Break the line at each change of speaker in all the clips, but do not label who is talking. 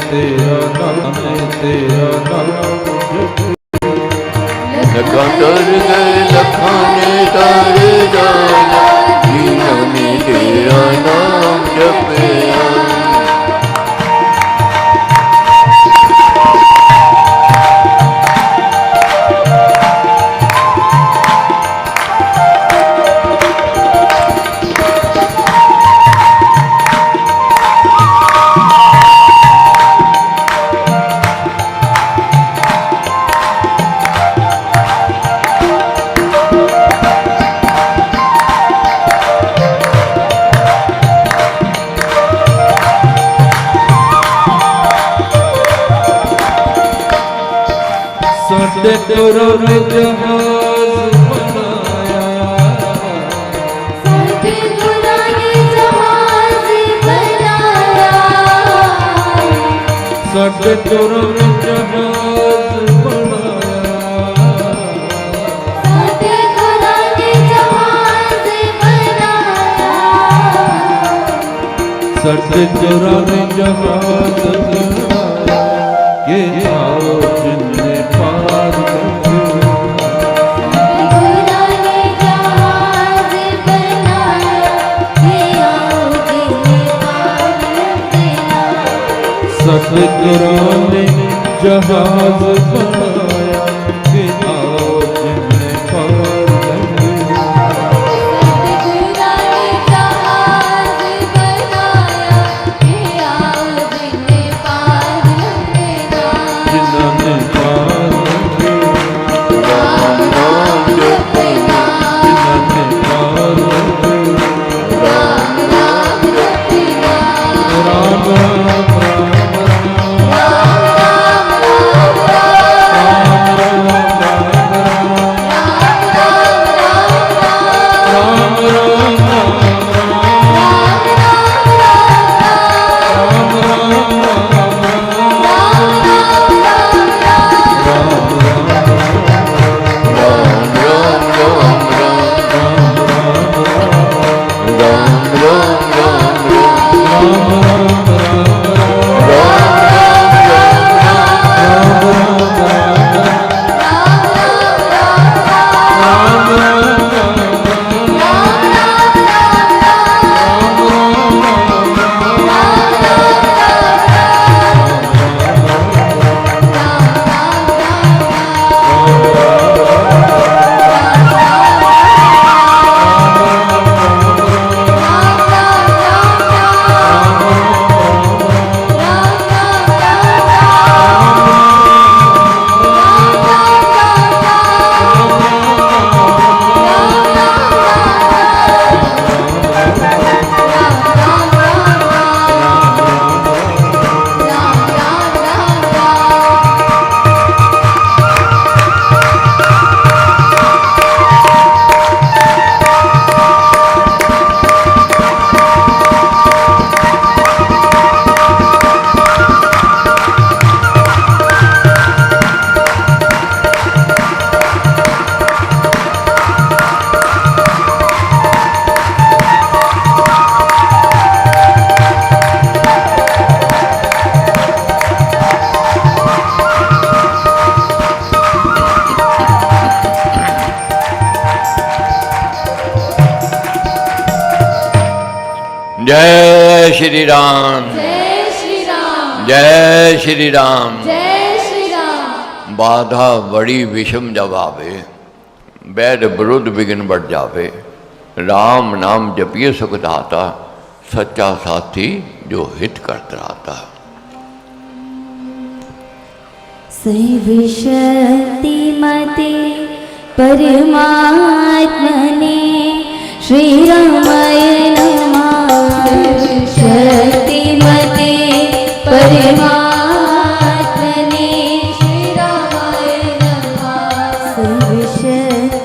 तेरा नाम
लखन तर गए लखन तर जाला जीना में तेरा नाम जपया।
तेरा जहाज बनाया
सतगुरु ने जहाज बनाया
सतगुरु ने जहाज बनाया
सतगुरु ने जहाज बनाया
सतगुरु ने जहाज बनाया ये आओ जिन्ने पार सतगुरु ने जहाज बनाया कि आओ जिन्ने पार जिन्होंने पार राम राम
जय श्री राम
जय श्री राम
जय श्री राम
जय श्री राम।
बाधा बड़ी विषम जब आवे वैर विरुद्ध विघ्न बढ़ जावे राम नाम जपिए सुख दाता सच्चा साथी जो हित करत रहता।
सर्वशक्तिमते परमात्मने श्री रामाय नमः। शक्तिमते परमात्मने श्री रामाय नमः। सर्वशक्तिमते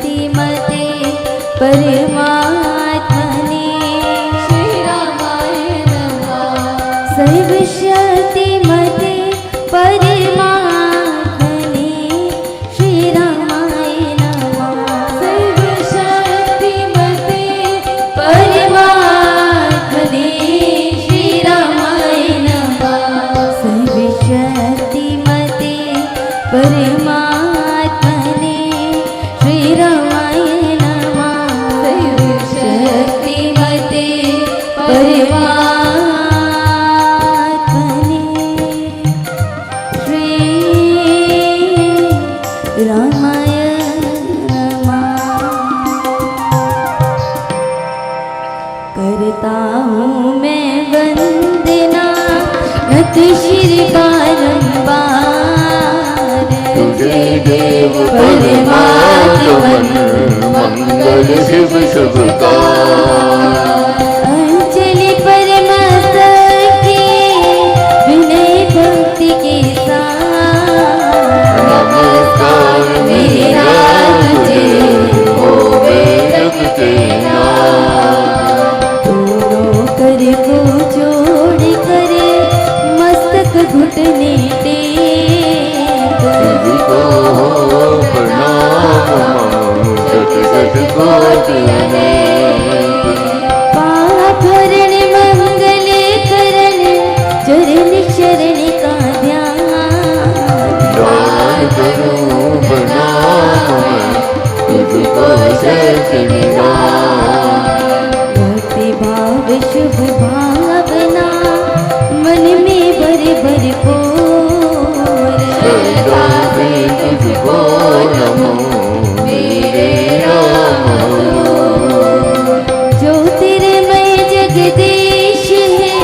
परमात्मने श्री रामाय नमः। सर्वशक्तिमते परमात्मने श्री रामाय नमः। सर्वशक्तिमते परमात्मने स्तुति श्री बारंबार
तुझे देव परमात्मन मंगल शिव शुभकार।
अंजलि परमस्तके विनय भक्ति के साथ
नमस्कार मेरा तुझे होवे जगते नाथ।
दोनों कर को जोड़ कर मस्तक घुटने टेक
तुझको हो प्रणाम शत शत कोट अनेक।
पाप हरण मंगल करण चरण शरण का ध्यान
दान करूं प्रणाम तुझको शत निदान।
भक्ति भाव शुभ भावना मन में भर भर पोर
सदा से तुझको नमो मेरे राम।
ज्योतिर्मय जगदीश है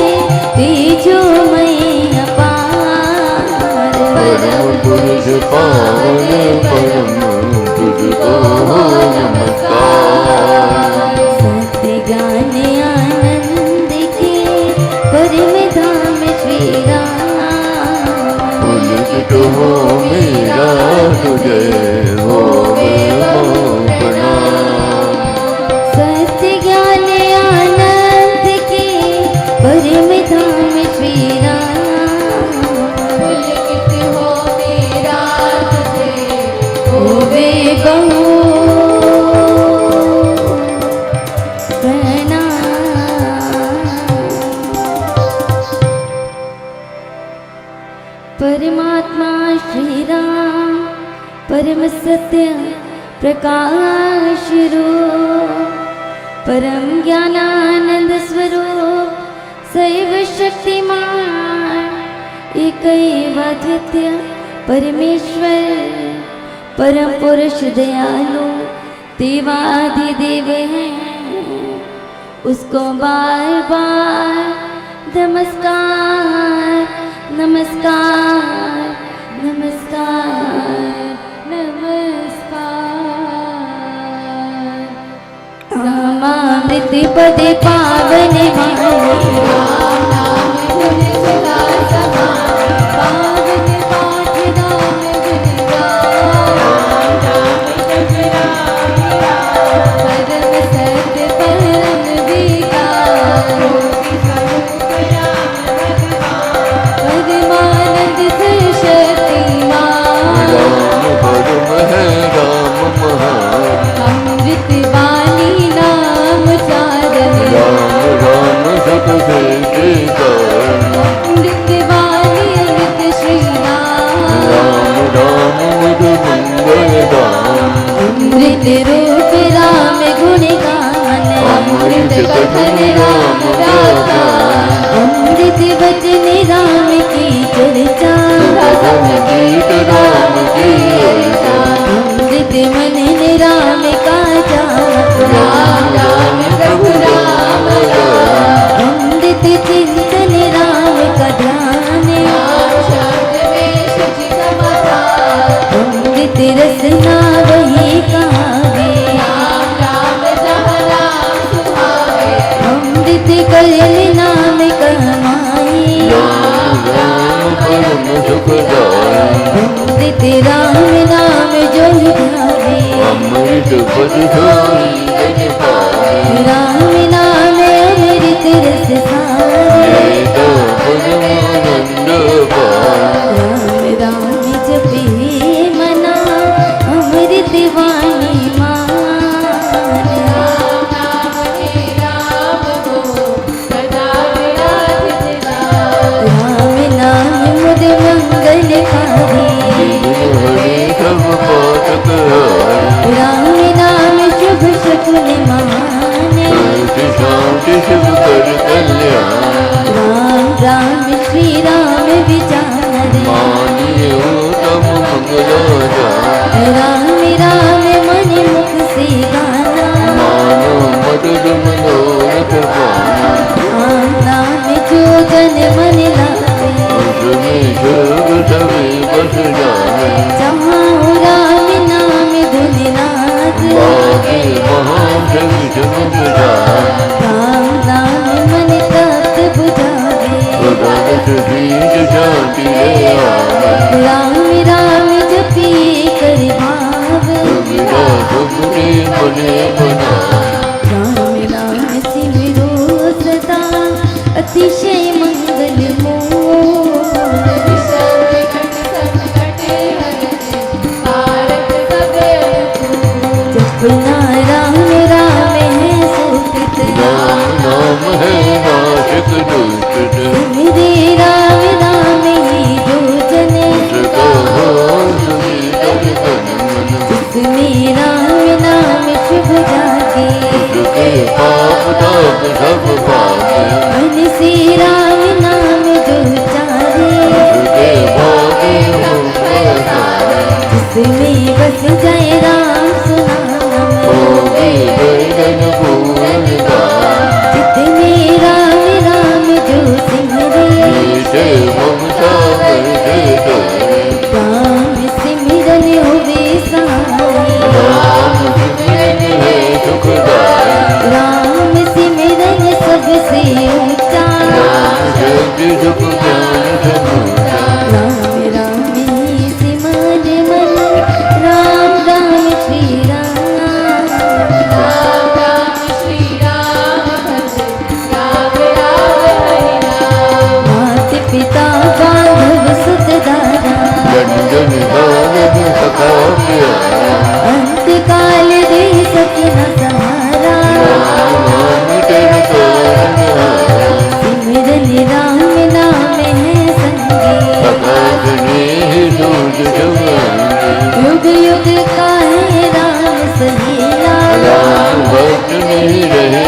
तेजोमय अपार
परम पुरुष पावन परम तुझको हो नमस्कार।
सत्य ज्ञान आनंद के परम धाम श्री राम
पुलकित हो मेरा तुझे हो प्रणाम।
सत्य ज्ञान आनंद के परम धाम श्री राम पुलकित हो मेरा तुझे होवे बहु परमात्मा श्री राम परम सत्य प्रकाश रूप परम ज्ञानानंद स्वरूप सैव शक्तिमान एकैवाद्वितीय परमेश्वर परम पुरुष दयालु देवाधिदेव हैं उसको बार बार नमस्कार नमस्कार नमस्कार नमस्कार। रामामृत पद पावन वाणी राम नाम गुण सदा समानी पावन पाठ राम गुण गान राम जप राम परम सत्य परम विकार परमानंद शक्तिमान
राम परम है राम महान
अमृत वाणी नाम चारण
राम राम सब से कारण।
अमृत वाणी अमृत श्री राम
राम मुझ मंगल दान।
अमृत रूप राम गुण गान
अमृत कथन राम गाथा
अमृत वचन राम की चर्चा
भजन गीत राम की अर्चा।
अमृत मन राम का जाप
राम राम प्रभु राम राम।
अमृत चिंतन राम का ध्यान अमृत रसना वही कावे अमृत कल नाम कमाई
राम राम परम सुखदाई।
अमृत राम नाम जो भावे
अमृत पद सोई जन पाए।
राम नाम अमृत रस सारे
तो परमानंद पाए।
राम राम जपे मना अमृत वाणी मान राम नाम के राम हो सदा विराजित राम नाम मुद मंगल कारी
हरे सब पातक हारे।
राम नाम शुभ शकुन मान
शांति शिव कर कल्याण।
राम राम श्री राम विचार
मानिए उत्तम मंगलाचार।
राम राम मन मुख से गाना
मानो मदद मनोरथ पाना।
राम नाम जो जन मन लावे
मोने बना।
राम नाम सिमरो सदा अतिशय मंगल मूल जपना राम राम है सुकृत
राम नाम है नाशक दुष्ट।
मेरे राम नाम ही जो जने
उसका हो सुखी तन तन मन।
जिसमें राम नाम शुभ जाते
उसके पाप ताप सब भागे।
मन से राम नाम जो चारे
उसके भागे हम बसाए।
जिसमें बस जाए राम सुनाम
होगी गर्दन पूरन गाय।
जितने राम राम जो सिमरे
नीचे ममता करते डरे।
राम सिमरन होवे सहाय
राम सिमरन है सुखदाई।
राम सिमरन सबसे ऊंचा
राम शक्ति सुख ज्ञान समूचा।
राम राम ही सिमर मन राम राम श्री राम मात पिता बांधव सुत दारा
जन जन गावन सखा प्यारा।
अंत काल दे सके न सहारा
राम नाम तन कारण हारा।
सिमरन राम नाम है संगे
सखा स्नेह दूज जवानी।
युग युग का है राम सहेला
राम भक्त नहीं रहे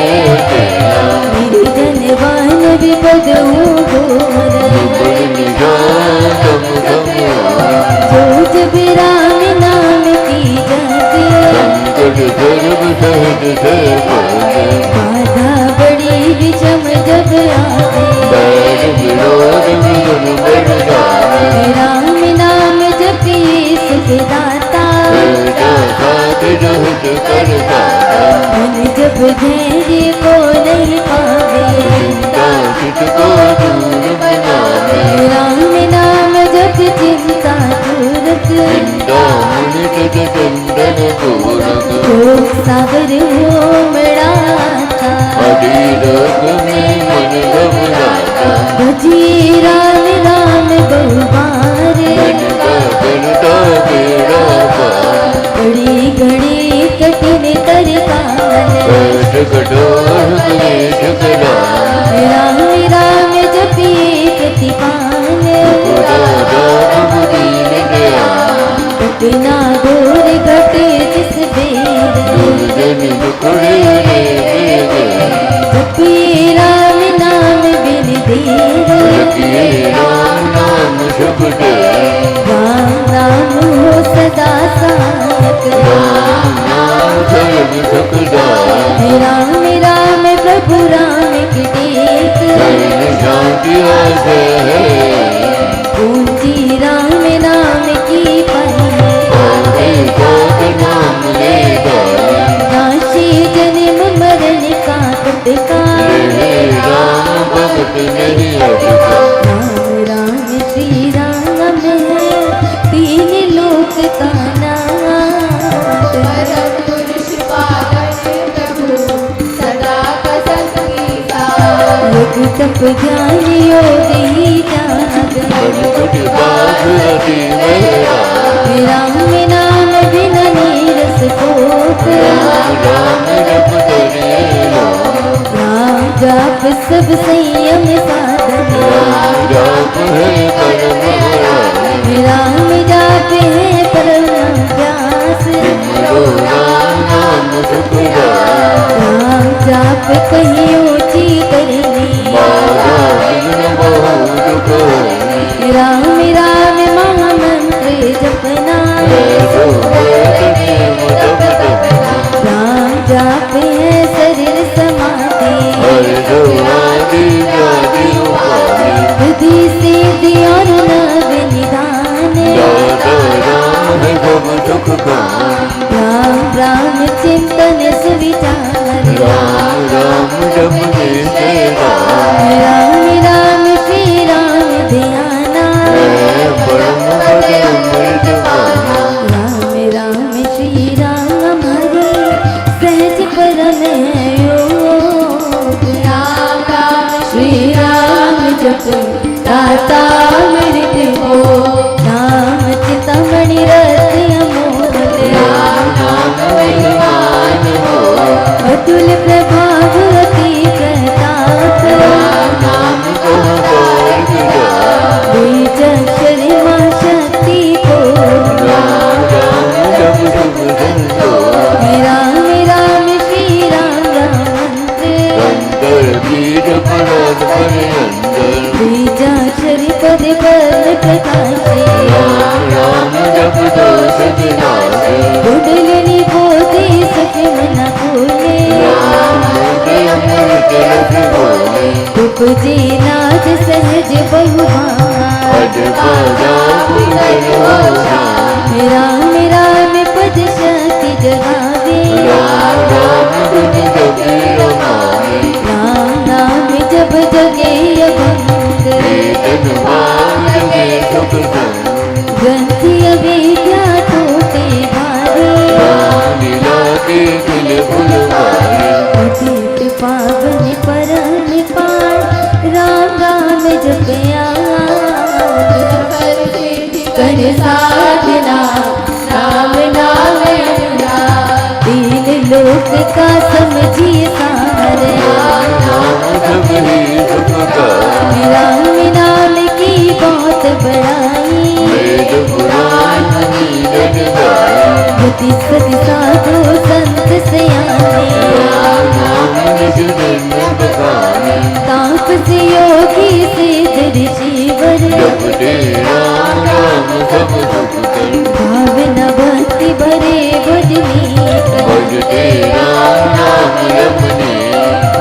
तेरा।
निर्जन वन विपदों घोर
बड़ निजान तम समोरा।
जो जब राम नाम की जाते
संकट सर्व सहज से पाते।
बाधा बड़ी विषम जब आते
बैर विरोध विघ्न बढ़ जाए।
राम नाम जपिए सुखदाता
बेटा साथ रहत कर पाता।
मन जब धैर्य को नहीं पावे
चिंता चित को दूर बनावे।
राम नाम जप चिंता दूरत
चिंता मुनि तट चंदन पूरक।
शोक सागर हो मड़ाता
अधीरक में मन घबराता।
भजिए राम राम बहुबार
मन का करता बेड़ा पार।
बड़ी घड़ी कठिन तरकाल
कष्ट कठोर क्लेश कराल।
राम राम जपिए प्रतिपाल
खुदा राम दीन दयाल।
कठिना घोर घटे जिस बेर
दुर्जन दुखड़े रे बेगे।
जपिए राम नाम बिन देर
रखिए राम नाम शुभ दे।
राम नाम हो सदा सहायक
राम नाम सर्व सुखदाय।
राम राम प्रभु राम की टेक
धर्म शांति आशय है।
पूंजी राम नाम की पाई
आगे साथ नाम ले गाए।
नाशी जन्म मरण का कटका
रहे राम भगत नहीं अटका।
राम राम श्री राम है तीन लोक का नाथ योग तप ज्ञान योग ही जाग
बनकुट बास अति मेरा।
राम नाम बिना नीरस कोट
राम राम जप करिए राम।
राम जाप सब संयम साधन
राम जाप है परम राम।
राम जाप है परम व्यास
सिमरो राम नाम सुखदाय।
राम जाप कहीं ऊंची करनी
बाधा विघ्न बहु दुख होनी।
राम राम महामंत्र जपना
ऐसो व्रत नियम तप तपना।
राम जाप है शरीर समाधि
हर जो आदि व्याधि उपाधि।
बुद्धि सिद्धि और नव निदान
दाता राम है सब सुख कान।
राम राम चिंतन सुविचार
राम राम जप से राम।
राम राम श्री राम ध्याना
है परम पद अमृत पाना।
राम राम श्री राम हरे धर्म प्रकाशे
राम राम जप दोष विनाशे
कुंडलिनी बोधि सुख मन भूले
राम अमृत रस बोले
उपजे नाथ सहज बहुमान
पद पदा कुंडल होशान
राम राम पद शक्ति जगावे
राम राम गुण जपे रमावे
राम राम जब जगे अभंग
वेदन भाग जगे सुख संग
ग्रंथि अविद्या टूटे भारे
राम लीला के दिल फुलवारे
पतित पावन परम पार राम राम जपया कर साधना राम नाम अनुराग तीन लोक का समझिए सार
राम सब ही सुख का
राम नाम की बहुत बड़ाई
वेद पुराण नीरज गाए
गति सति साधु संत सयाने
राम निज जन्म बखाने
तापसी योगी सिद्ध ऋषिवर
जपते राम राम सब सुख कर
भावना भक्ति भरे भजनीक
भजते राम राम रमने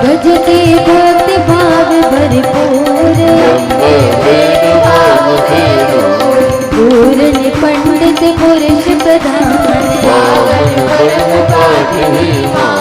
भजते भक्ति भाव भरपूर
ब्रह्म वेद भाव फेरो
पूर्ण पंडित पुरुष प्रधान
पावन ब्रह्म पाठ ही मां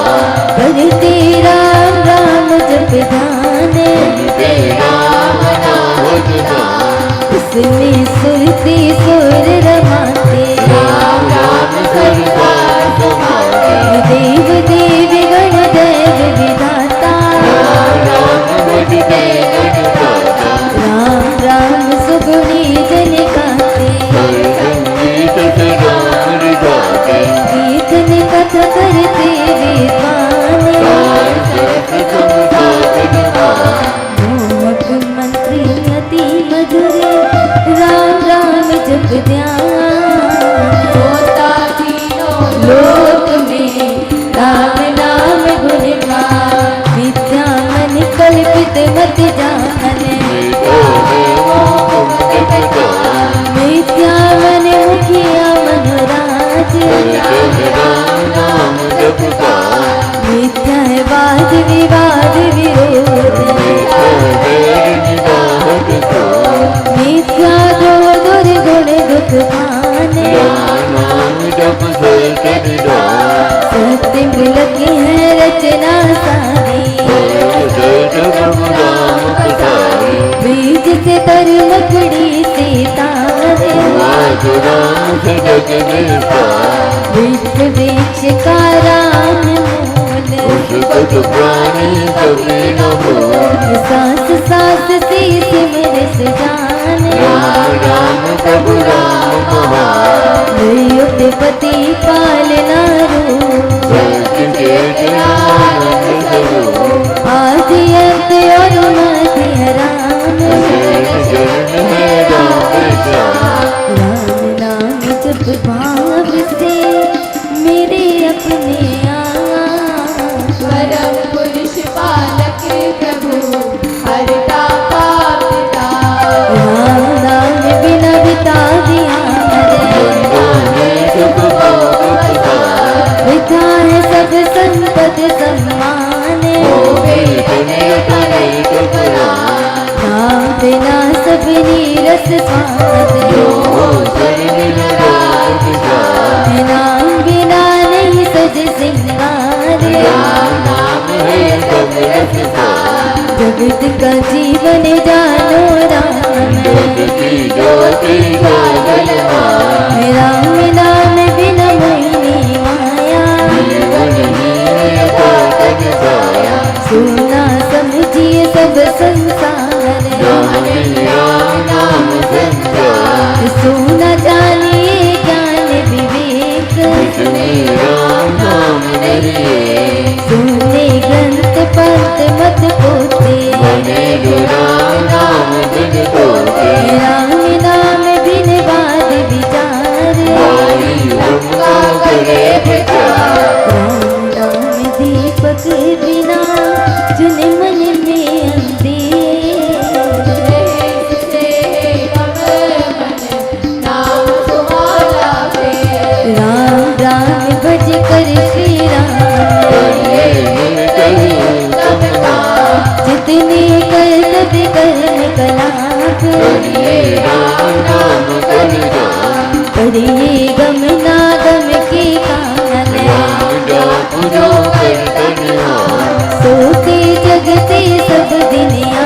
करते राम राम जप ध्यान
भजते राम नाम भजतान
उसमें सुरती सुर रमाते
राम राम सरकार समाते
देव देव गण देव विधाता
राम राम भजते गणदाता
राम राम सुगुणी जन गाते
हर संगीत से राम रिझाते
कीर्तन कथा करते विद्वान
सार सत संसाधन मान
मोहक मंत्री अति मधुर राम राम जप ध्यान होता तीनों लोक में राम नाम गुणगान विद्या मन कल्पित मत जाने विद्या मन मुखिया मनोराज मिथ्या है वाद विवाद विरोध मिथ्या दो दुर्गुण दुख पाने सत्य मिलती है रचना सारी बीज से तर लकड़ी से तारे विश्व वृक्ष का राम मूल
प्राणी कभी न बोल
सास सास से सिमर सुजान
राम राम प्रभु राम महान
युक्त पति पालना रूप आदि अंत और मध्य राम राम नाम जप भाव से मेरे अपने आप
परम पुरुष पालक प्रभु हरता पापता
राम नाम बिना बिता दिया विधा है सब संपद सम्मान नाम बिना सब नीरस स्वाद नाम बिना नहीं सज सिंगार जगत का जीवन जानो राम राम नाम बिना मोहिनी माया सुना समझिए सब संसार सुना जानिए ज्ञान विवेक सुने ग्रंथ पंथ मत पोते राम नाम बिन
करिए राम नाम कर जान
करिए गम ना गम के कान
राम जाप जो कर धन्यान
सोते जगते सब दुनिया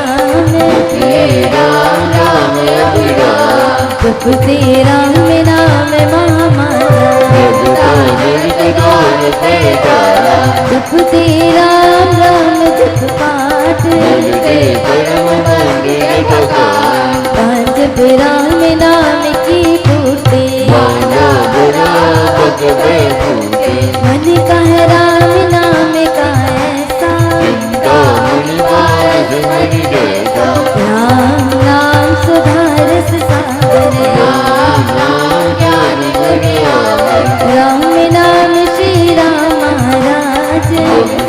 में
राम राम अभिराम
जपते राम नाम महामाया
जगता जगत दौर पैदारा
जपते राम राम जप पाठ
जगते परम मंदिर भगवान
जप राम नाम की फूटे
मानो बुरा भगवे फूटे
मन कह राम नाम का ऐसा
चिंता मुनि पास हरि जैसा
राम नाम सुधारस सागर
राम नाम ज्ञान गुण आवर
राम नाम श्री राम महाराज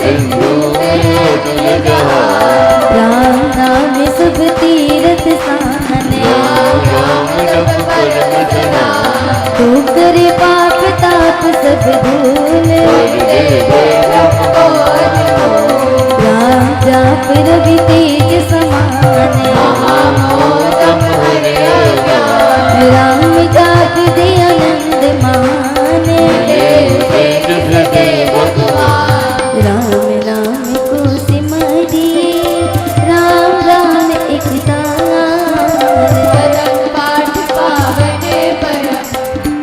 सिंधु में अतुल जहान
राम नाम सब तीरथ स्थान
राम राम जप परम सनान
तू करे पाप ताप सब धूल
कर दे ब्रह्म बोध
राम जाप रवि तेज समान
महामोदम हरे ज्ञान
राम जाप दे आनंद मान
तेज सदे भगवान
राम नाम को सिमरिए राम राम एक तार
परम पाठ पावन परम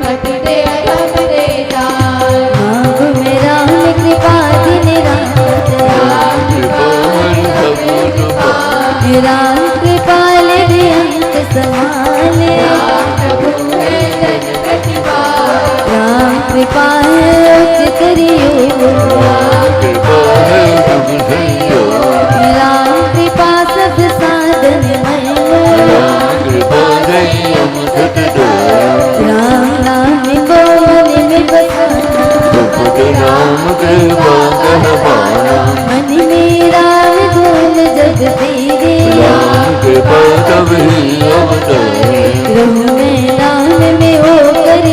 पठते अधम देतार
मांग में राम कृपा दिन रात
राम कृपाल सबूत पार
राम कृपाल अंत सवाल
प्रभु है जन प्रतिपाल
राम कृपा है उच्च करियो
कृपा है सब संयोग
राम कृपा सब साधन मय
राम कृपा संयम सत दो
राम नाम को मन में बसाना
सुपत राम कृपा कह पाना
मन में राम गुण जग तेरे
राम कृपा तब ही अवतरे
रहु में राम में हो कर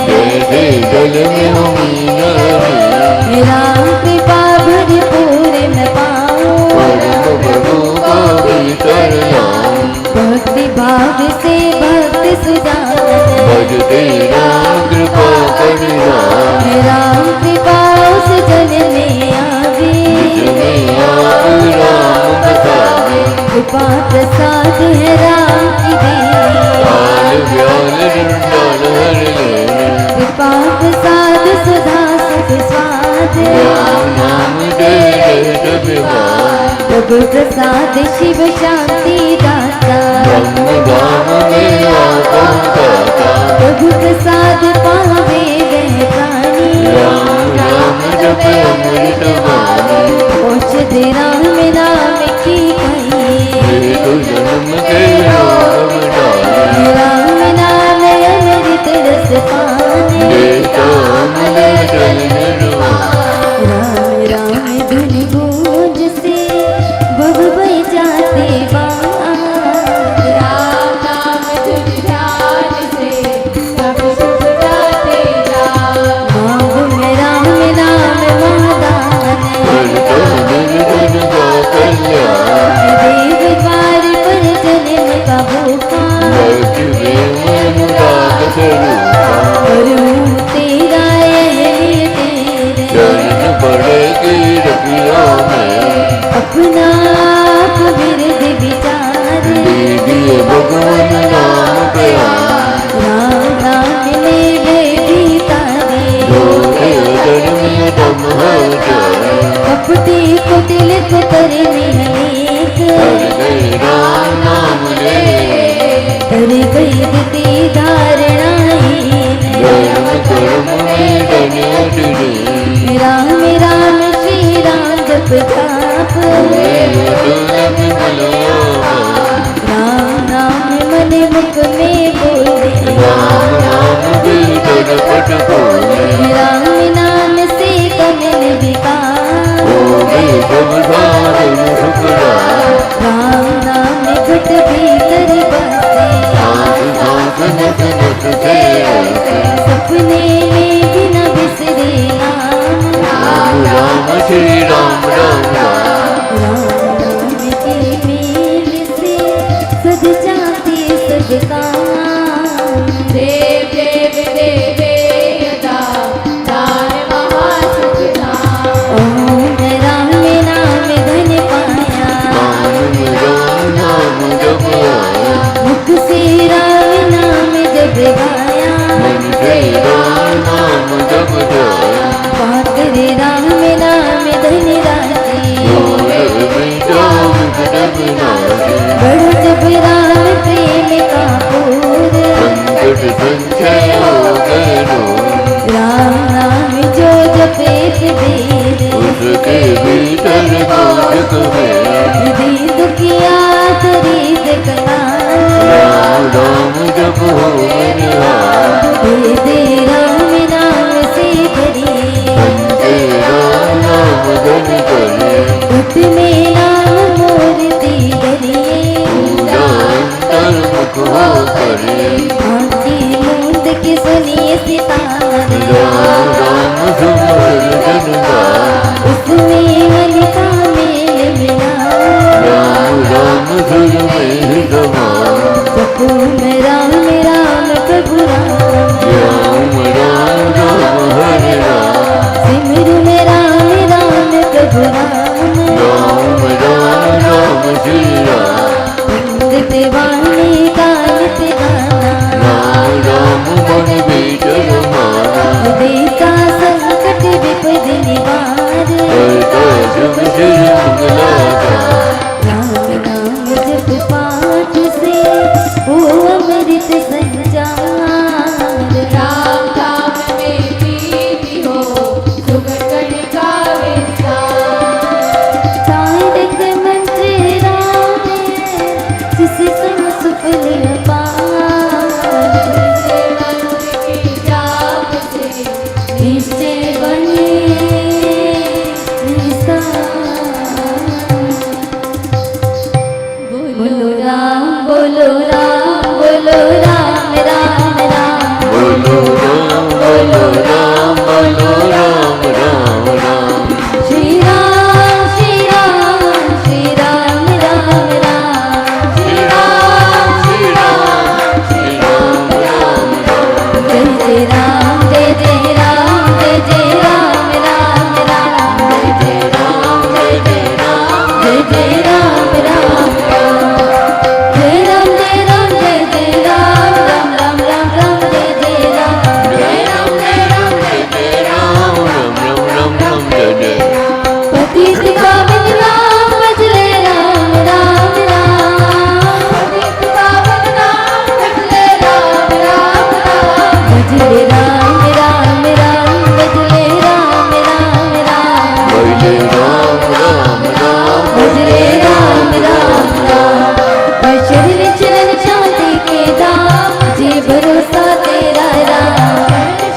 जैसे जल में हो मीना रे
राम कृपा भरपूर मैं पाऊं
परम प्रभु का भीतर नाम
भक्ति भाव से भक्त सुजान
भजते राम कृपा कर राम
राम कृपा उस जन में आवे
जिसमें आप राम बतावे
कृपा प्रसाद है राम की देवी
काल व्याल रुंडाल हर लेने
कृपा प्रसाद सुधा सुख स्वाद
राम नाम दे जगत विभाग
प्रभु प्रसाद शिव शांति दाता
ब्रह्म धाम में आपा दाता
प्रभु प्रसाद पावे वह प्राणी
राम राम जप अमृत वाणी
औषध राम नाम की कहिए
एक जन्म के रोग डाले
राम नाम अमृत रस पाने
देता अमले जल निर्वाण
राम राम धुन गूंज से बब बह जाते बाहर
राम नाम धुन ध्यान से सब सुख जाते राम
मांग में राम नाम महादान
करता निर्धन का कल्याण
देव द्वार पर जन्म का भूखा
भक्ति प्रेम अनुराग स्वरूपा
करूं तेरा यह तेरे
चरण पड़े की रखिया में
अपना आप विरध विचार
दीजिए भगवान नाम प्यार
राम नाम में बेटी तारे
धोखे धर्म दम हो जाए
कपटी कुटिल कुकरनी अनेक
हर गए राम नाम ले
कर गई दिति धारणाहीन
जन्म कर्म में धन्य रे
राम राम श्री राम जप जाप राम नाम मन मुख में बोले
राम नाम भीतर पट खोले
राम नाम से कमल विकार
होगी सब साधन सुखदाय
राम नाम घट भीतर बसे
सांस सांस नस नस से ऐसे
सपने में बिना बिसरे नाम
राम राम श्री राम राम राम
राम नाम के मेल से सद
संचय हो गए रोग।
राम नाम जो जपेत वेद
उसके भीतर गोजक में
यदि दुखिया तरीत कनान
राम राम जप हो बनिहार।
वेद राम नाम से करिए
संचय राम नाम धन करे।
उठ में नाम मूर्ति धरिए
पूजा अंतर्मुख हो करे।
आंखी मूंद के सुनिए सितारे
राम राम सुमर जन गान।
उसमें ललिता मेल मिला
राम राम सुर में समान।
जपो में राम राम प्रभु राम
राम राम राम हरे राम।
सिमरु में राम राम प्रभु राम
राम राम राम श्री राम।
अमृत वाणी गायत गाना
राम राम मन भीतर माना।
देता संकट विपद निवार
करता शुभ श्री मंगलाकार।
राम नाम जप पाठ से ओ अमृत संचार
राम धाम में प्रीति हो सुगंध का विस्तार।
तारक मंत्र राम जिस संग सुफल अपार
से मंत्र की जाप से
निश्चय बने निस्तार। बोलो राम बोलो राम बोलो राम राम राम
बोलो राम बोलो राम बोलो राम राम राम।
श्री राम श्री राम श्री राम राम राम
श्री राम श्री राम श्री राम राम राम।
जय राम जय राम जय राम राम राम
जय राम जय राम
जय राम राम राम जय राम जय राम राम राम राम राम जय राम
जय राम जय राम राम राम राम राम जय जय।
पतित पावन राम भजले राम राम राम
पतित पावन नाम भजले राम राम राम।
भजले राम राम राम भजले राम राम राम
बोले राम राम राम
भजले राम राम राम शरण चरण शांति के दाम मुझे भरोसा तेरा राम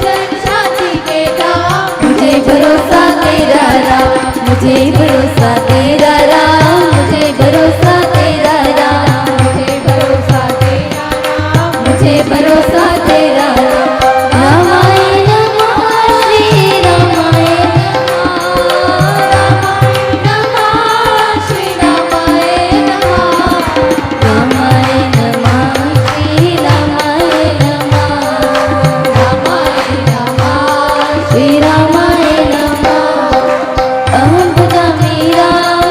शरण शांति के धाम
मुझे भरोसा तेरा राम मुझे भरोसा तेरा राम मुझे भरोसा तेरा राम
मुझे भरोसा तेरा नाम।
मुझे भरोसा तेरा राम रामाय नमः श्री रामाय
नमः श्री रामाय नमः।
रामाय नमः श्री रामाय नमः
रामाय नमः
श्री रामाय नमः अहं भजामि राम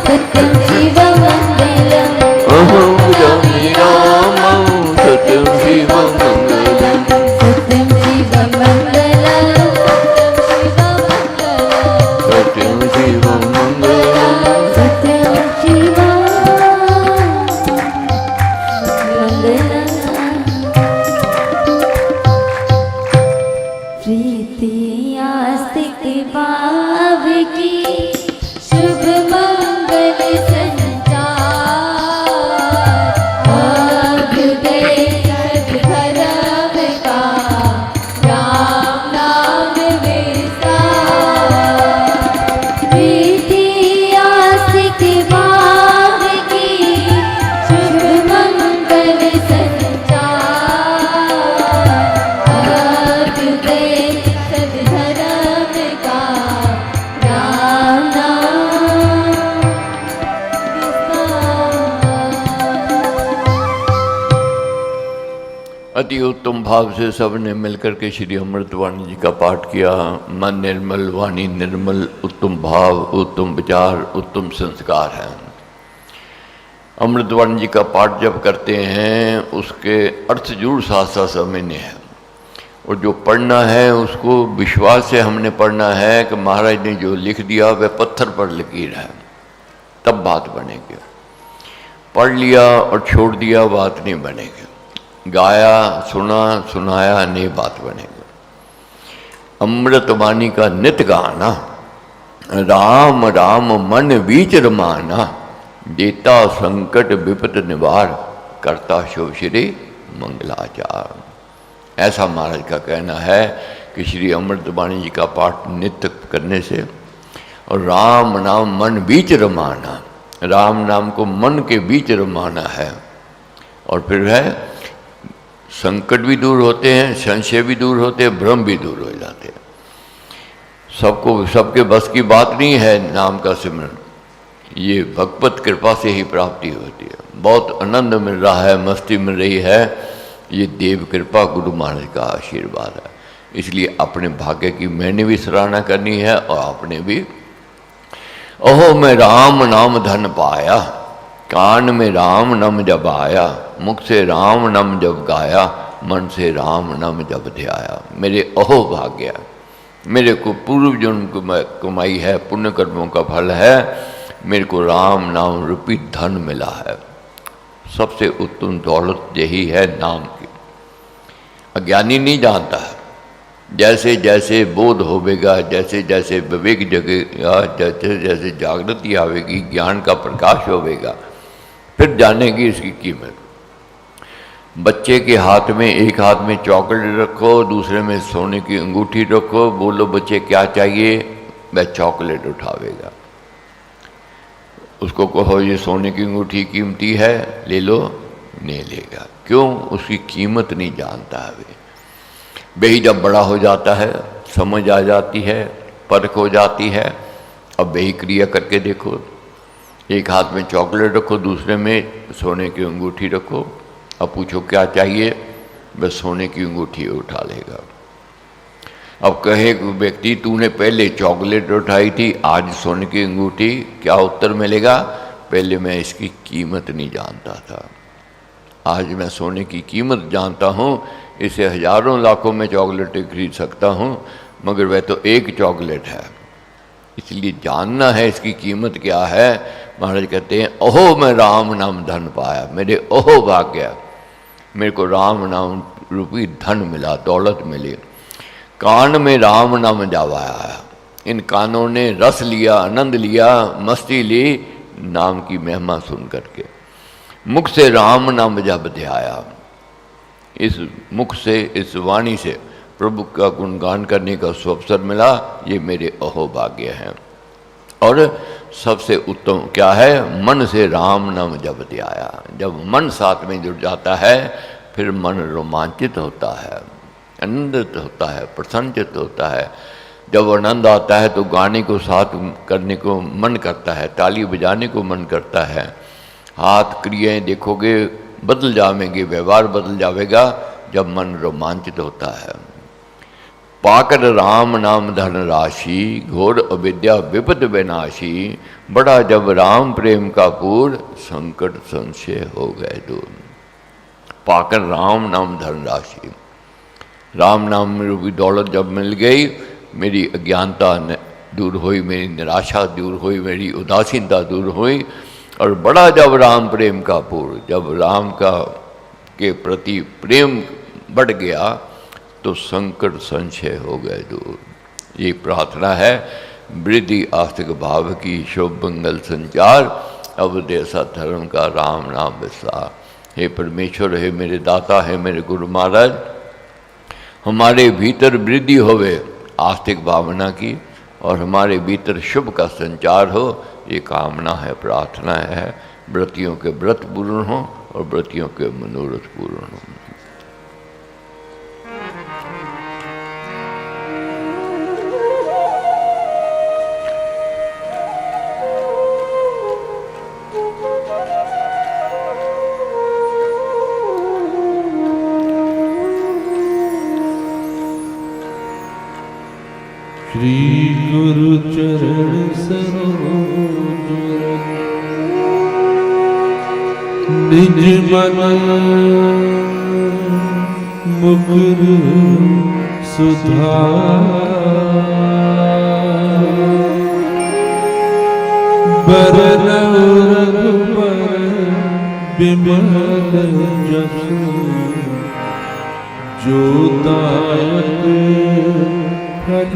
सत्यं शिवं मङ्गलम्
अहं भजामि रामं सत्यं शिवं मङ्गलम्।
सत्यं शिवं मङ्गलम् सत्यं शिवं मङ्गलम्
सत्यं शिवं मङ्गलम्।
सत्यं प्रीति आस्तिक भाव की शुभ मंगल संचार
अभ्युदय सद्धर्म का राम नाम विस्तार।
प्रीति आस्तिक भाव की शुभ मंगल संचार अभ्युदय
सद्धर्म का
राम नाम
अति उत्तम भाव से सबने मिलकर के श्री अमृतवाणी जी का पाठ किया। मन निर्मल वाणी निर्मल, उत्तम भाव, उत्तम विचार, उत्तम संस्कार हैं। अमृतवाणी जी का पाठ जब करते हैं उसके अर्थ जरूर साथ साथ समझने हैं, और जो पढ़ना है उसको विश्वास से हमने पढ़ना है कि महाराज ने जो लिख दिया वह पत्थर पर लकीर है, तब बात बनेगी। पढ़ लिया और छोड़ दिया बात नहीं बनेगी। गाया सुना सुनाया ने बात बनेगा। अमृत वाणी का नित गाना, राम राम मन बीच रमाना, देता संकट विपत निवार, करता शुभ श्री मंगलाचार। ऐसा महाराज का कहना है कि श्री अमृतवाणी जी का पाठ नित्य करने से, और राम नाम मन बीच रमाना, राम नाम को मन के बीच रमाना है, और फिर है संकट भी दूर होते हैं, संशय भी दूर होते हैं, भ्रम भी दूर हो जाते हैं। सबको सबके बस की बात नहीं है नाम का सिमरन, ये भगवत कृपा से ही प्राप्ति होती है। बहुत आनंद मिल रहा है, मस्ती मिल रही है, ये देव कृपा गुरु महाराज का आशीर्वाद है। इसलिए अपने भाग्य की मैंने भी सराहना करनी है, और आपने भी। ओहो मैं राम नाम धन पाया, कान में राम नाम जब आया, मुख से राम नाम जब गाया, मन से राम नाम जब ध्याया। मेरे अहो भाग्य, मेरे को पूर्व जन्म कमाई है, पुण्य कर्मों का फल है, मेरे को राम नाम रूपी धन मिला है। सबसे उत्तम दौलत यही है नाम की। अज्ञानी नहीं जानता है, जैसे जैसे बोध होवेगा, जैसे जैसे विवेक जगेगा, जैसे जैसे जागृति आवेगी, ज्ञान का प्रकाश होवेगा, फिर जानेगी इसकी कीमत। बच्चे के हाथ में, एक हाथ में चॉकलेट रखो, दूसरे में सोने की अंगूठी रखो, बोलो बच्चे क्या चाहिए, वह चॉकलेट उठावेगा। उसको कहो ये सोने की अंगूठी कीमती है, ले लो, नहीं लेगा। क्यों? उसकी कीमत नहीं जानता है। वही जब बड़ा हो जाता है, समझ आ जाती है, परख हो जाती है, अब वही क्रिया करके देखो। एक हाथ में चॉकलेट रखो, दूसरे में सोने की अंगूठी रखो, अब पूछो क्या चाहिए, बस सोने की अंगूठी उठा लेगा। अब कहे व्यक्ति तूने पहले चॉकलेट उठाई थी, आज सोने की अंगूठी, क्या उत्तर मिलेगा? पहले मैं इसकी कीमत नहीं जानता था, आज मैं सोने की कीमत जानता हूँ। इसे हजारों लाखों में चॉकलेट खरीद सकता हूँ, मगर वह तो एक चॉकलेट है। इसलिए जानना है इसकी कीमत क्या है। महाराज कहते हैं ओहो मैं राम नाम धन पाया, मेरे ओहो भाग्य, मेरे को राम नाम रूपी धन मिला, दौलत मिली। कान में राम नाम जावाया, इन कानों ने रस लिया, आनंद लिया, मस्ती ली नाम की महिमा सुन करके। मुख से राम नाम जब ध्याया, इस मुख से, इस वाणी से प्रभु का गुणगान करने का अवसर मिला, ये मेरे अहो भाग्य हैं। और सबसे उत्तम क्या है? मन से राम नाम जब ध्याया। जब मन साथ में जुड़ जाता है, फिर मन रोमांचित होता है, आनंदित होता है, प्रसन्नचित होता है। जब आनंद आता है तो गाने को साथ करने को मन करता है, ताली बजाने को मन करता है। हाथ क्रियाएं देखोगे बदल जाएंगे, व्यवहार बदल जाएगा जब मन रोमांचित होता है। पाकर राम नाम धन राशि, घोर अविद्या विपद विनाशी। बड़ा जब राम प्रेम का पूर, संकट संशय हो गए दूर। पाकर राम नाम धन राशि, राम नाम रूपी दौलत जब मिल गई, मेरी अज्ञानता दूर हुई, मेरी निराशा दूर हुई, मेरी उदासीनता दूर हुई। और बड़ा जब राम प्रेम का पूर्ण, जब राम का के प्रति प्रेम बढ़ गया तो संकट संशय हो गए दूर। ये प्रार्थना है वृद्धि आस्तिक भाव की, शुभ मंगल संचार, अवदेशा धर्म का राम नाम विस्तार। हे परमेश्वर, हे मेरे दाता, हे मेरे गुरु महाराज, हमारे भीतर वृद्धि होवे आस्तिक भावना की, और हमारे भीतर शुभ का संचार हो, ये कामना है, प्रार्थना है। व्रतियों के व्रत पूर्ण हो और व्रतियों के मनोरथ पूर्ण हो।
श्री गुरु चरण सरोज निज मन मुकुर सुधार। बरनउँ रघुबर बिमल जसु जो दायक फल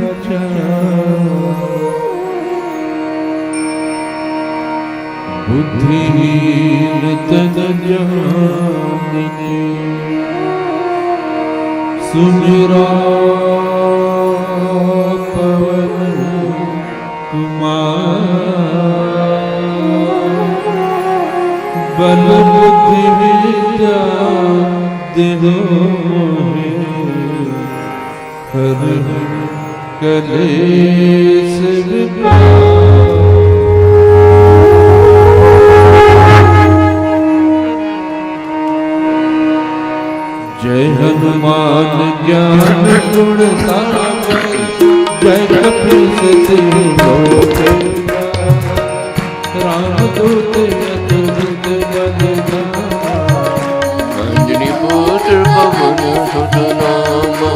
बुद्धिहीन तन जानिके सुमिरा पवन कुमार बल बुद्धि विद्या देहो हर कलेश विकार। जय हनुमान ज्ञान गुण सागर जय कपीस लोक रामदूत अतुलित बल
अंजनी पुत्र पवन सुत नामा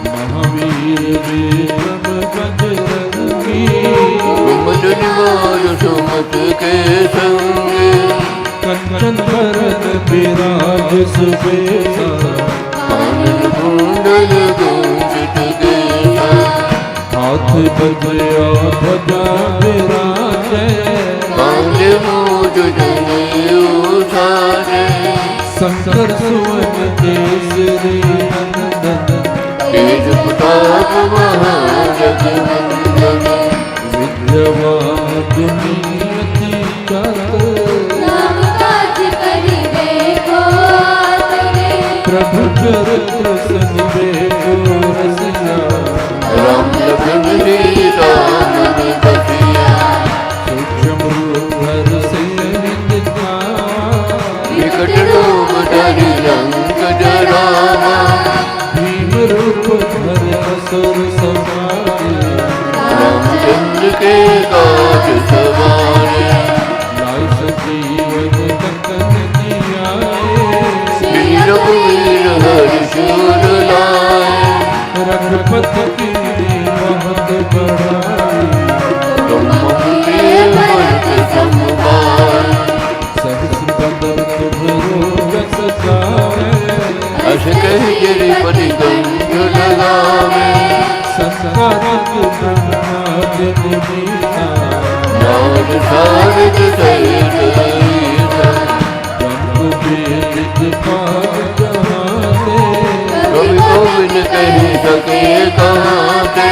महावीर विक्रम बजरंगी
सुमत निवार सुमत के संगे
कंचन बरन विराज सुबेसा
कानन कुंडल कुंचित केसा
हाथ बजया ध्वजा विराजे
कांधे मूज जनेऊ साजे
शंकर सुवन केसरी नंदन
तेज प्रताप महाजगवंदन
विद्यावान दुनियति चातुर
नाम काज करिबे को आतुरे
प्रभु चरित्र सुनिबे को रसिया
राम लखन सीता मन बसिया
सूक्ष्म रूप धर सिंह
विकट रूप धरि लंक जरावा
भीम रूप धर असुर संहारे
रामचंद्र के काज सवारे
लाय सजीवन दत्तन जियाए
श्री रघुवीर हर्षुर लाए
रघुपति कीन्ही बहुत बड़ाई
तुम प्रिय भरत सम भाई
सहस्र बदन तुम्हरो जस गावे
अस कहि गिरिपति गंध लगावे
संसारिक ब्रह्मादि मुनीसा
नाद सारद सहित ईसा
ब्रह्म वेद पार जहाते
कवि गोविंद कहि सके कहाते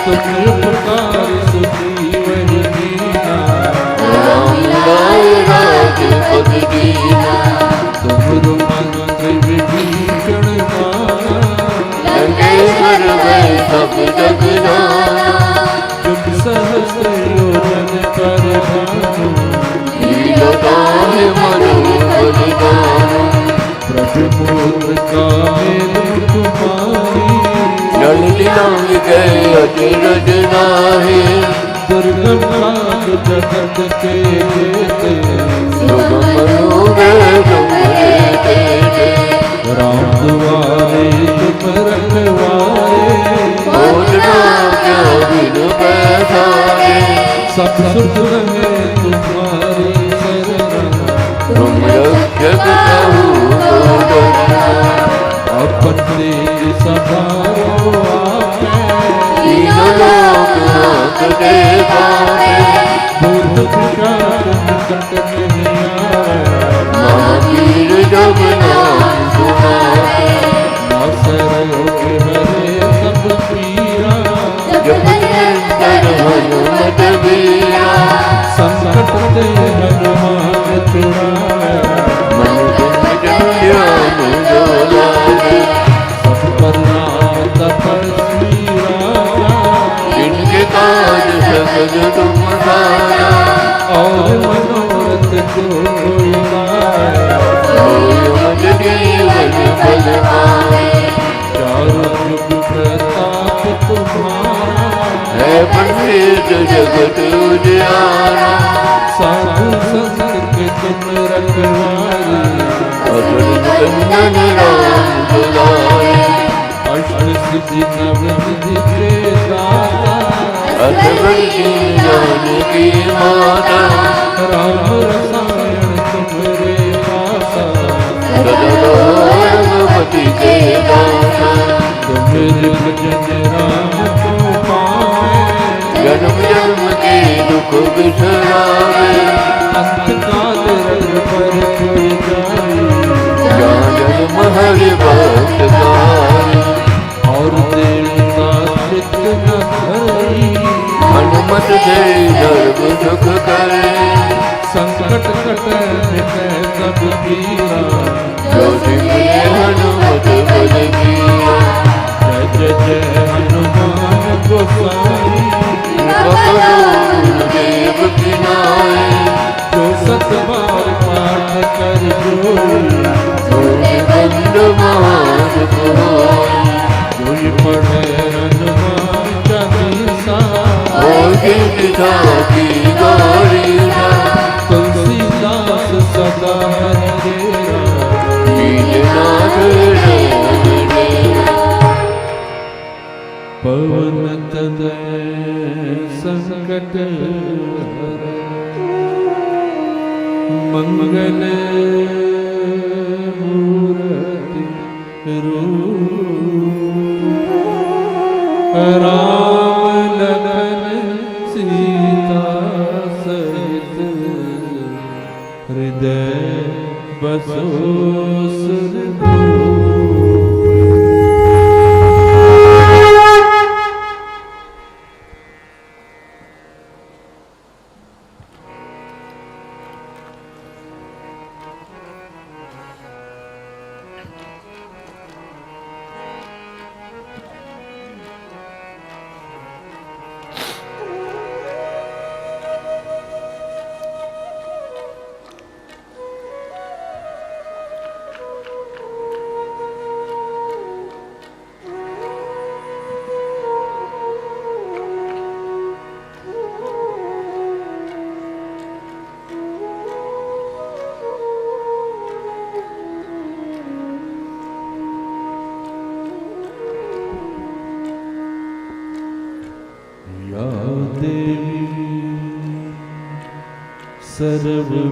तुम उपकार सुजीवन दीना
राम लाए राजपद दीना
तुम्हरो मंत्र विभीषण माना
लंकेश्वर भय सब जग जाना
जुग सहस्र योजन पर भानु
लीलताहि मनु बलिदानु
प्रभु मूर्ति तुम्हारी
ललित लांग गए अचरज नाहि
दुर्गम काज जगत के जेते
सुगम मनोहर तुम्हारे तेजे
राम दुआरे तुम रखवारे
भोज राम क्या बिन पैसारे
सब सुख है तुम्हारी शरण
तुम रक्षक कहु को डरना
अपन तेज सवारो आके
तीनों लोक हांकते कांपे
भूत पिशाच निकट नहीं आए
महावीर जब नाम सुनाए
नासर योग हरे सब पीरा
जब निरंतर हनुमत बीरा
संकट ते हनुमान छुड़ाए
मन तुम ध्यान जो लागे
सब पर नाम तपस्वी राजा
इनके काज सकल तुम सारा
और मनोरथ कोई लाए
होय मज जीवन फल पावे
चारों जुग प्रताप तुम्हारा
है प्रसिद्ध जगत उजियारा
साधु संत के तुम रखवारे
अतुल चंदन राम दुलारे
अष्ट सिद्धि नव निधि के दाता
असबर की जानकी माता
राम रसायन तुम्हारे पासा
सदा रघुपति के दास बिसरावे,
अंतकाल रंग पर खुल जाए,
जहाँ जन्म हरि भक्त गाए,
और देवता चित्त न धरी,
हनुमत दे धर्म सुख करे,
संकट कटे मिटे सब पीरा,
जो जिसे हनुमत बल कीरा।
जय जय जय हनुमान गोसाई,
कृपा करो गुरुदेव की नाई,
जो सत बार पाठ कर जोई,
छोटे बंद महान पुराई,
जोई पढ़े हनुमान चालीसा,
और दिखा की गौरीसा,
तुलसीदास सदा हरिदेवा,
दीननाथ राम डेरा।
पवन तनय संकट हरण, मंगल मूर्ति रूप, राम लखन सीता सहित, हृदय बसो सुरभूप।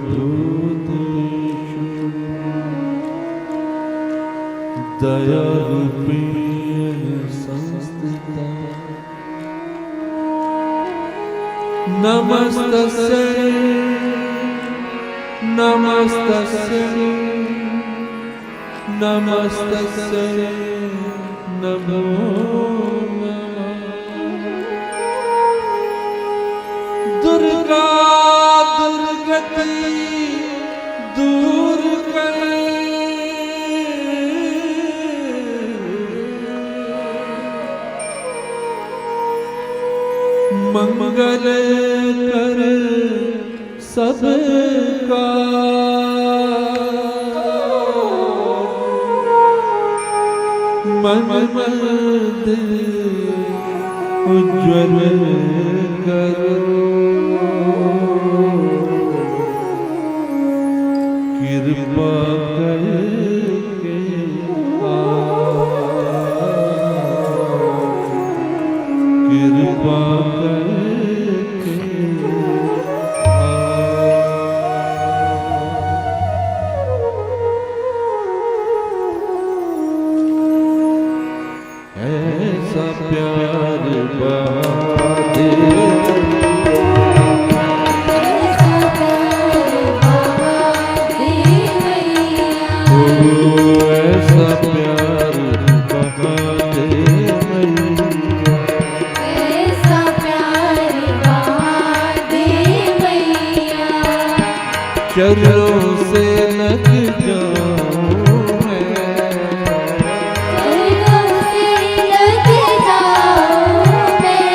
सर्वभूतेषु दयारूपेण संस्थिता, नमस्तस्यै नमस्तस्यै नमस्तस्यै नमो नमः। दुर्गा दुर्गति दूर करे, मंगल कर सबका, मन मंदिर उज्ज्वल करो, कृपा करके कृपा करके ऐसा प्यार बादे, ऐसा प्यार बहादे मैया,
ऐसा प्यार बहादे मैया,
चरणों से लग जाऊं मैं,
चरणों से लग जाऊं मैं,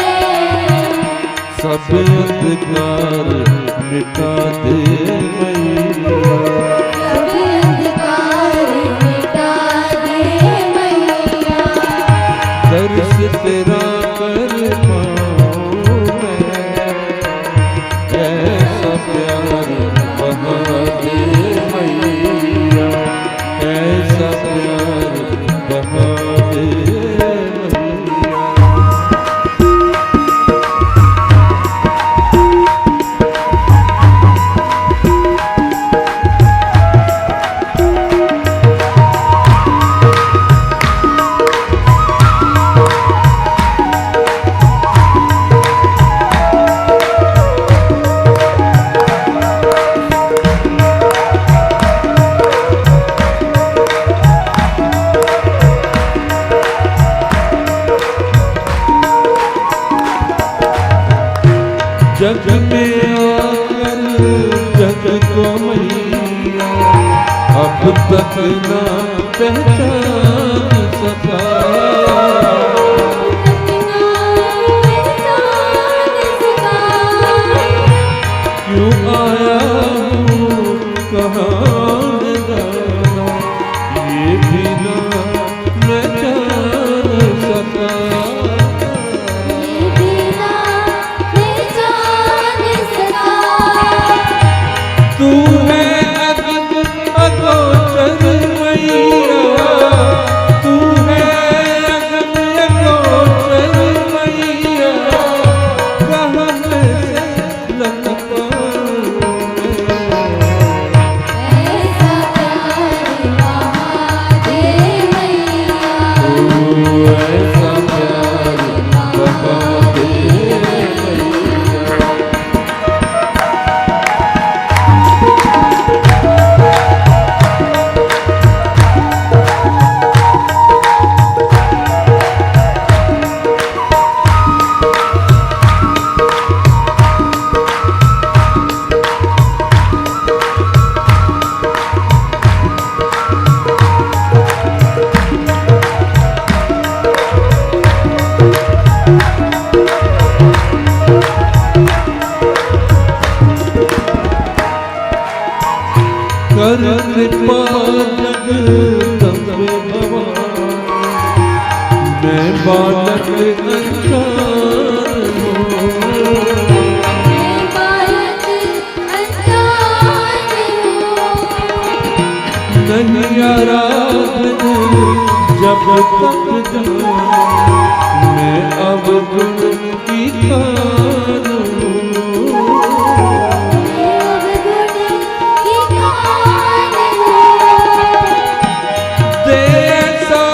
सब अंधकार मिटा दे मैया,
सब अंधकार मिटा दे मैया,
दर्श तेरा कर पाऊं मैं, ऐसा प्यार बहादे मैया, ऐसा प्यार बहादे मैया। जग में आकर जग को मैया अब तक ना पहचान सका। क्यों आया हूँ कहाँ जाना ये भी ना मैं जान सका। तू है अगोचर मैया, तू है अगोचर मैया, कहाँ से लग पाऊं
ऐसा प्यार महादेव मैया,
ऐसा प्यार महादेव मैया। कर कृपा जगदम्बे भवानी, मैं बालक अनजान हूँ।
मैं बालक अनजान हूँ।
नहीं आराधन जब तक जाऊं, मैं अब गुण की खान हूँ। देसा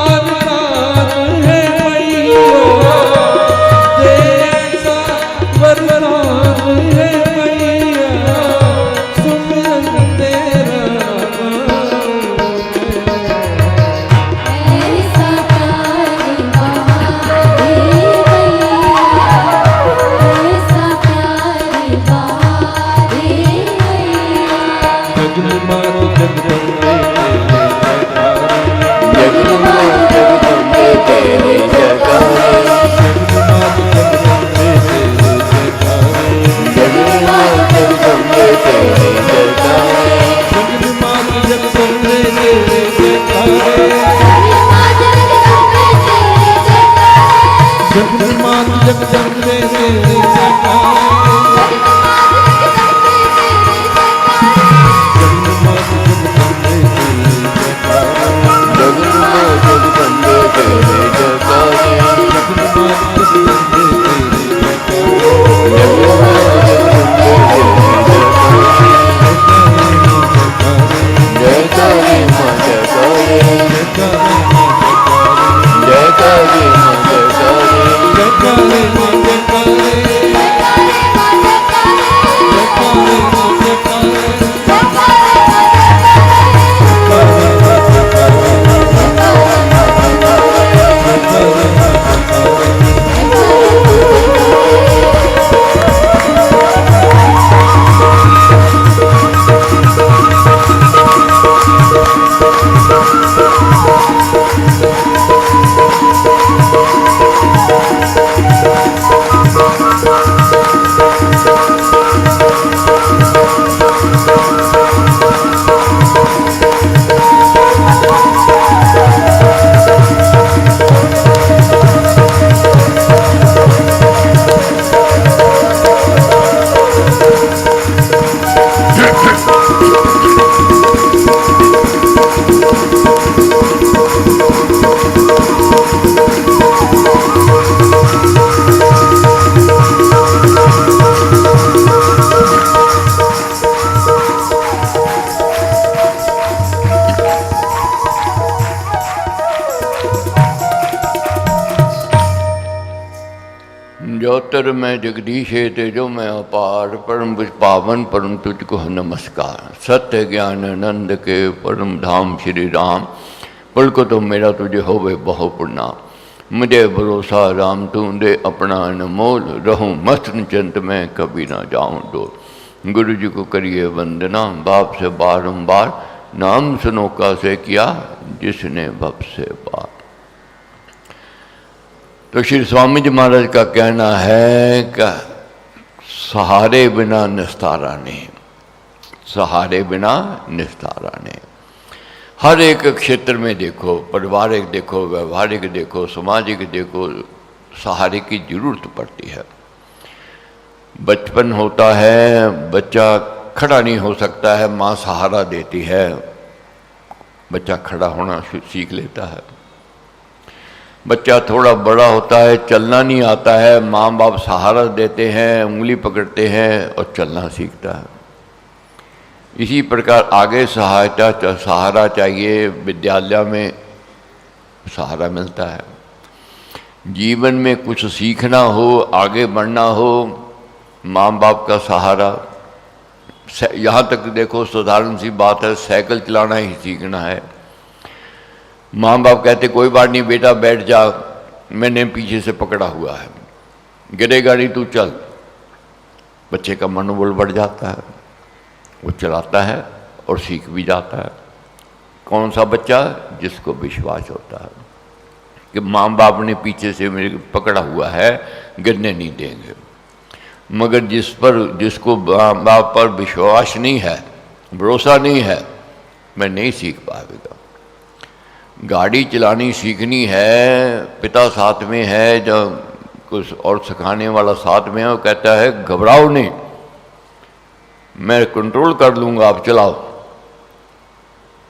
वरदान है मैया, देसा वरदान है मैया, सुमिरन तेरा
ऐसा प्यार महादेव मैया, ऐसा प्यार महादेव मैया।
जगन्मात जगदम्बे
जगन्मात जगदम्बे तेरे जयकारे,
जगन्मात जगदम्बे तेरे जयकारे,
जगन्मात जगदम्बे तेरे जयकारे,
जगन्मात जगदम्बे तेरे जयकारे, जगन्मात जगदम्बे तेरे
जगन्मात जगदम्बे तेरे जयकारे, जयकारे मां जयकारे, जयकारे मां जयकारे, ज्योतिर में जगदीश है तेजो में अपार, परम पावन परम तुझको नमस्कार। सत्य ज्ञान आनंद के परम धाम श्री राम, पुल को तो मेरा तुझे होवे बहु प्रणाम। मुझे भरोसा राम तू दे अपना अनमोल, रहूं मस्त निचंत में कभी ना जाऊं डोल। गुरु जी को करिए वंदना, बाप से बारंबार, नाम सनोका से किया जिसने भव से पार। तो श्री स्वामी जी महाराज का कहना है कि सहारे बिना निस्तारा नहीं, सहारे बिना निस्तारा नहीं। हर एक क्षेत्र में देखो, पारिवारिक देखो, व्यवहारिक देखो, सामाजिक देखो, सहारे की जरूरत पड़ती है। बचपन होता है, बच्चा खड़ा नहीं हो सकता है, माँ सहारा देती है, बच्चा खड़ा होना सीख लेता है। बच्चा थोड़ा बड़ा होता है, चलना नहीं आता है, माँ बाप सहारा देते हैं, उंगली पकड़ते हैं और चलना सीखता है। इसी प्रकार आगे सहारा चाहिए, विद्यालय में सहारा मिलता है। जीवन में कुछ सीखना हो, आगे बढ़ना हो, माँ बाप का सहारा। यहाँ तक देखो साधारण सी बात है, साइकिल चलाना ही सीखना है, माँ बाप कहते कोई बात नहीं बेटा बैठ जा, मैंने पीछे से पकड़ा हुआ है, गिरेगा नहीं तू चल। बच्चे का मनोबल बढ़ जाता है, वो चलाता है और सीख भी जाता है। कौन सा बच्चा? जिसको विश्वास होता है कि माँ बाप ने पीछे से मेरे पकड़ा हुआ है, गिरने नहीं देंगे। मगर जिसको माँ बाप पर विश्वास नहीं है, भरोसा नहीं है, मैं नहीं सीख पाएगा। गाड़ी चलानी सीखनी है, पिता साथ में है, जब कुछ और सिखाने वाला साथ में है, वो कहता है घबराओ नहीं, मैं कंट्रोल कर लूँगा, आप चलाओ।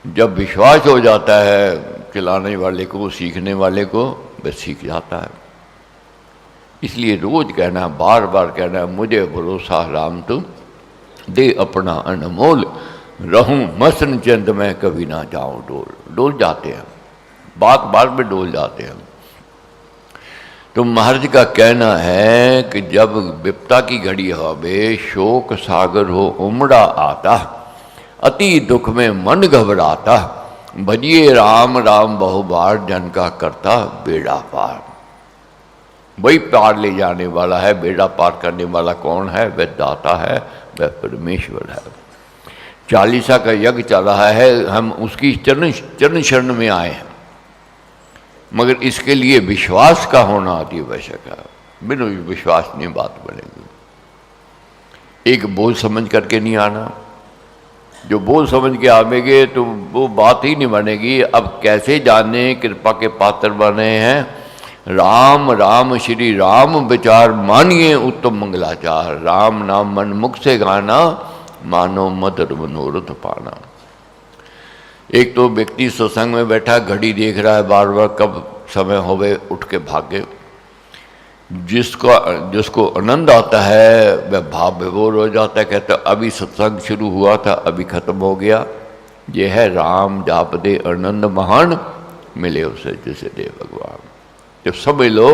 जब विश्वास हो जाता है चलाने वाले को, सीखने वाले को, वह सीख जाता है। इसलिए रोज कहना, बार बार कहना, मुझे भरोसा राम तुम दे अपना अनमोल, रहूं मसन चंद में कभी ना जाऊं डोल। डोल जाते हैं, बात बार में डोल जाते हैं। तो महाराज का कहना है कि जब विपता की घड़ी होवे, शोक सागर हो उमड़ा आता, अति दुख में मन घबराता, भजिए राम राम बहु बार, जन का करता बेड़ा पार। वही पार ले जाने वाला है, बेड़ा पार करने वाला कौन है? वह दाता है, वह परमेश्वर है। चालीसा का यज्ञ चल रहा है, हम उसकी चरण शरण में आए हैं, मगर इसके लिए विश्वास का होना अति आवश्यक है। बिना विश्वास नहीं बात बनेगी। एक बोझ समझ करके नहीं आना, जो बोझ समझ के आवेंगे तो वो बात ही नहीं बनेगी। अब कैसे जाने कृपा के पात्र बने हैं? राम राम श्री राम विचार, मानिए उत्तम मंगलाचार। राम नाम मन मुख से गाना, मानो मधुर मनोरथ पाना। एक तो व्यक्ति सत्संग में बैठा, घड़ी देख रहा है बार बार, कब समय होवे उठ के भागे। जिसको आनंद आता है वह भाव विभोर हो जाता है, कहता अभी सत्संग शुरू हुआ था, अभी खत्म हो गया। यह है राम जाप दे आनंद महान, मिले उसे जिसे दे भगवान। जब समझ लो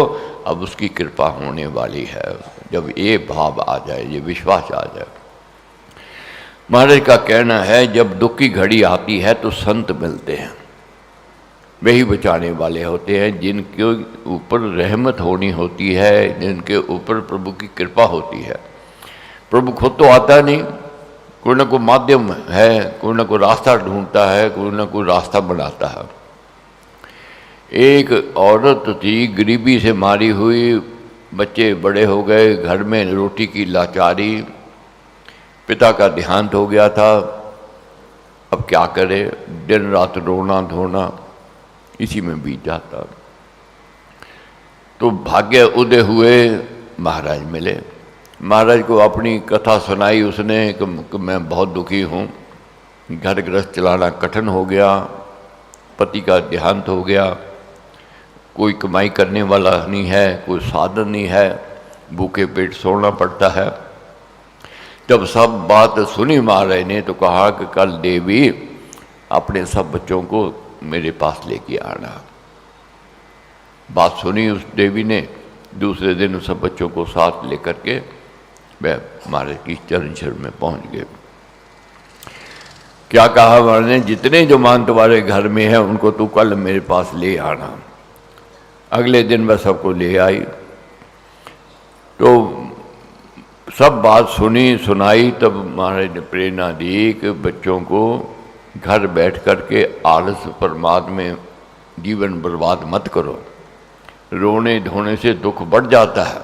अब उसकी कृपा होने वाली है, जब ये भाव आ जाए, ये विश्वास आ जाए। महाराज का कहना है जब दुख की घड़ी आती है तो संत मिलते हैं, वही बचाने वाले होते हैं, जिनके ऊपर रहमत होनी होती है, जिनके ऊपर प्रभु की कृपा होती है। प्रभु खुद तो आता नहीं, कोई ना कोई माध्यम है, कोई ना कोई रास्ता ढूंढता है, कोई ना कोई रास्ता बनाता है। एक औरत थी, गरीबी से मारी हुई, बच्चे बड़े हो गए, घर में रोटी की लाचारी, पिता का देहांत हो गया था। अब क्या करे, दिन रात रोना धोना इसी में बीत जाता। तो भाग्य उदय हुए, महाराज मिले। महाराज को अपनी कथा सुनाई उसने कि मैं बहुत दुखी हूँ, घर गृहस्थ चलाना कठिन हो गया, पति का देहांत हो गया, कोई कमाई करने वाला नहीं है, कोई साधन नहीं है, भूखे पेट सोना पड़ता है। जब सब बात सुनी महाराज ने तो कहा कि कल देवी अपने सब बच्चों को मेरे पास लेके आना। बात सुनी उस देवी ने, दूसरे दिन उस सब बच्चों को साथ लेकर के वह महाराज की चरण शरण में पहुंच गए। क्या कहा महाराज ने, जितने जो मान तुम्हारे घर में है उनको तू कल मेरे पास ले आना। अगले दिन वह सबको ले आई। तो सब बात सुनी सुनाई, तब महाराज ने प्रेरणा दी कि बच्चों को घर बैठ कर के आलस प्रमाद में जीवन बर्बाद मत करो। रोने धोने से दुख बढ़ जाता है।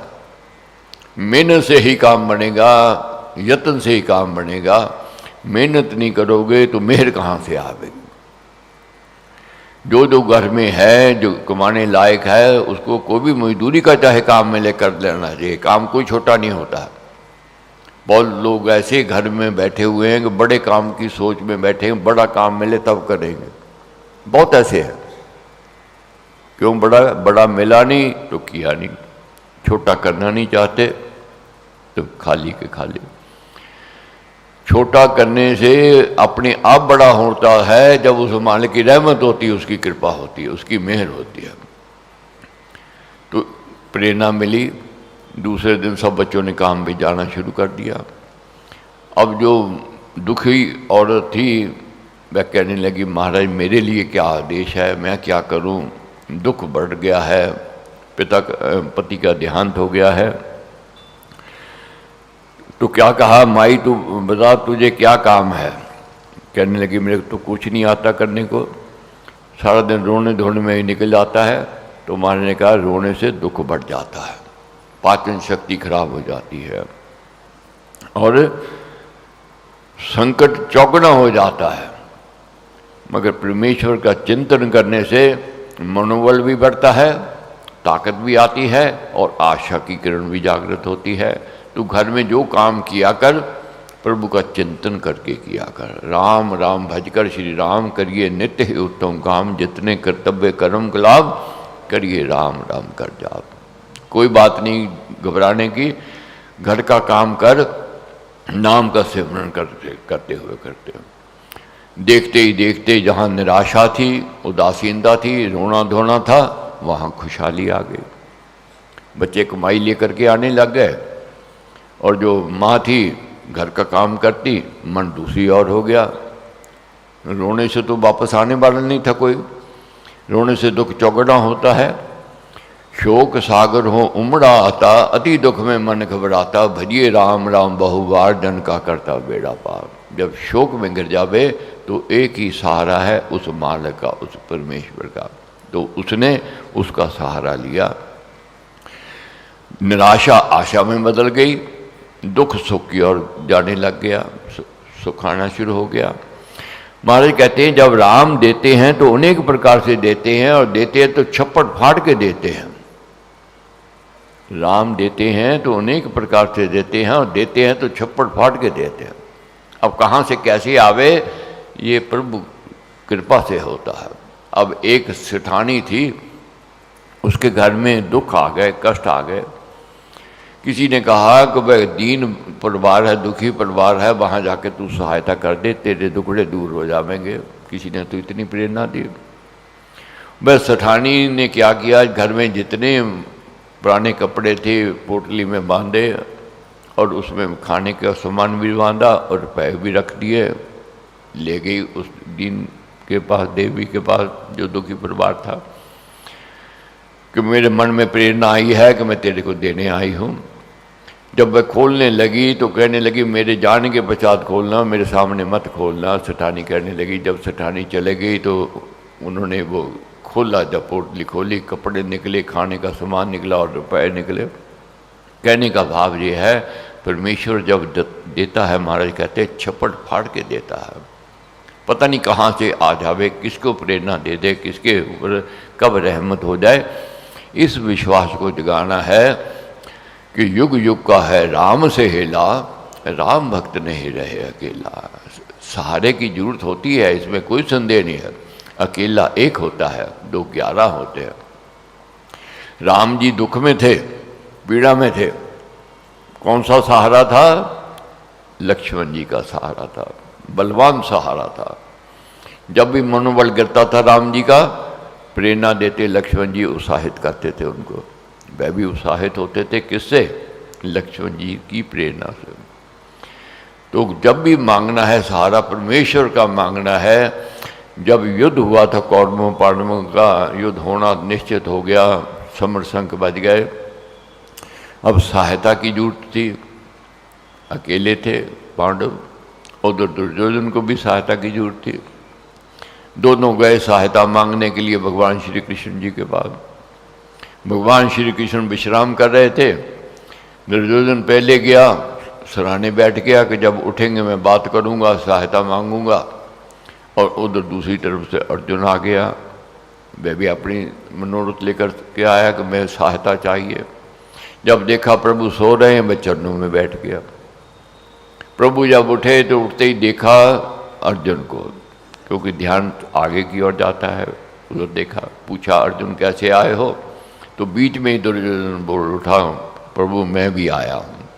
मेहनत से ही काम बनेगा, यत्न से ही काम बनेगा। मेहनत नहीं करोगे तो मेहर कहाँ से आवेगी। जो घर में है, जो कमाने लायक है, उसको कोई भी मजदूरी का चाहे काम में लेकर लेना चाहिए। काम कोई छोटा नहीं होता है। बहुत लोग ऐसे घर में बैठे हुए हैं कि बड़े काम की सोच में बैठे हैं, बड़ा काम मिले तब करेंगे। बहुत ऐसे हैं। क्यों बड़ा मिला नहीं तो किया नहीं, छोटा करना नहीं चाहते तो खाली के खाली। छोटा करने से अपने आप बड़ा होता है जब उस मालिक की रहमत होती है, उसकी कृपा होती है, उसकी मेहर होती है। तो प्रेरणा मिली। दूसरे दिन सब बच्चों ने काम पे जाना शुरू कर दिया। अब जो दुखी औरत थी वह कहने लगी, महाराज मेरे लिए क्या आदेश है, मैं क्या करूं, दुख बढ़ गया है, पति का देहांत हो गया है। तो क्या कहा, माई तू बता तुझे क्या काम है। कहने लगी मेरे को तो कुछ नहीं आता करने को, सारा दिन रोने धोने में ही निकल जाता है। तो महाराज ने कहा रोने से दुख बढ़ जाता है, पाचन शक्ति खराब हो जाती है और संकट चौगुना हो जाता है। मगर परमेश्वर का चिंतन करने से मनोबल भी बढ़ता है, ताकत भी आती है और आशा की किरण भी जागृत होती है। तो घर में जो काम किया कर, प्रभु का चिंतन करके किया कर। राम राम भजकर श्री राम करिए नित्य ही उत्तम काम, जितने कर्तव्य कर्म लाभ करिए राम राम कर जाप। कोई बात नहीं घबराने की, घर का काम कर, नाम का सिमरन करते हुए। देखते ही देखते जहाँ निराशा थी, उदासीनता थी, रोना धोना था, वहाँ खुशहाली आ गई। बच्चे कमाई लेकर के आने लग गए और जो माँ थी घर का काम करती, मन दूसरी ओर हो गया। रोने से तो वापस आने वाला नहीं था कोई, रोने से दुख चौगुना होता है। शोक सागर हो उमड़ा आता, अति दुख में मन घबराता, भजिए राम राम बहुबार जन का करता बेड़ा पार। जब शोक में गिर जावे तो एक ही सहारा है उस मालिक का, उस परमेश्वर का। तो उसने उसका सहारा लिया। निराशा आशा में बदल गई, दुख सुख की ओर जाने लग गया, सुख आना शुरू हो गया। महाराज कहते हैं जब राम देते हैं तो अनेक प्रकार से देते हैं, और देते हैं तो छप्पड़ फाड़ के देते हैं। राम देते हैं तो अनेक प्रकार से देते हैं, और देते हैं तो छप्पड़ फाड़ के देते हैं। अब कहाँ से कैसे आवे, ये प्रभु कृपा से होता है। अब एक सेठानी थी, उसके घर में दुख आ गए, कष्ट आ गए। किसी ने कहा कि भाई दीन परिवार है, दुखी परिवार है, वहाँ जाके तू सहायता कर दे, तेरे दुखड़े दूर हो जाएंगे। किसी ने तो इतनी प्रेरणा दी। बस सेठानी ने क्या किया, घर में जितने पुराने कपड़े थे पोटली में बांधे और उसमें खाने का सामान भी बांधा और रुपये भी रख दिए। ले गई उस दिन के पास, देवी के पास, जो दुखी परिवार था, कि मेरे मन में प्रेरणा आई है कि मैं तेरे को देने आई हूँ। जब वह खोलने लगी तो कहने लगी मेरे जाने के पश्चात खोलना, मेरे सामने मत खोलना। सेठानी कहने लगी। जब सेठानी चले गई तो उन्होंने वो खोला, जब पोटली खोली, कपड़े निकले, खाने का सामान निकला और रुपए निकले। कहने का भाव ये है, परमेश्वर जब देता है, महाराज कहते छप्पड़ फाड़ के देता है। पता नहीं कहाँ से आ जावे, किसको प्रेरणा दे दे, किसके ऊपर कब रहमत हो जाए। इस विश्वास को जगाना है कि युग युग का है राम से हेला, राम भक्त नहीं रहे अकेला। सहारे की जरूरत होती है, इसमें कोई संदेह नहीं है। अकेला एक होता है, दो 11 होते हैं। राम जी दुख में थे, पीड़ा में थे, कौन सा सहारा था? लक्ष्मण जी का सहारा था, बलवान सहारा था। जब भी मनोबल गिरता था राम जी का, प्रेरणा देते लक्ष्मण जी, उत्साहित करते थे उनको। वह भी उत्साहित होते थे, किससे? लक्ष्मण जी की प्रेरणा से। तो जब भी मांगना है सहारा परमेश्वर का मांगना है। जब युद्ध हुआ था, कौरवों पांडवों का युद्ध होना निश्चित हो गया, समर संक बज गए। अब सहायता की जरूरत थी, अकेले थे पांडव, उधर दुर्योधन को भी सहायता की जरूरत थी। दोनों गए सहायता मांगने के लिए भगवान श्री कृष्ण जी के पास। भगवान श्री कृष्ण विश्राम कर रहे थे। दुर्योधन पहले गया, सराहने बैठ गया कि जब उठेंगे मैं बात करूंगा, सहायता मांगूंगा। और उधर दूसरी तरफ से अर्जुन आ गया, वह भी अपनी मनोरथ लेकर के आया कि मैं सहायता चाहिए। जब देखा प्रभु सो रहे हैं, वह चरणों में बैठ गया। प्रभु जब उठे तो उठते ही देखा अर्जुन को, क्योंकि ध्यान आगे की ओर जाता है। उधर देखा, पूछा अर्जुन कैसे आए हो? तो बीच में ही दुर्योधन बोल उठा, प्रभु मैं भी आया हूँ।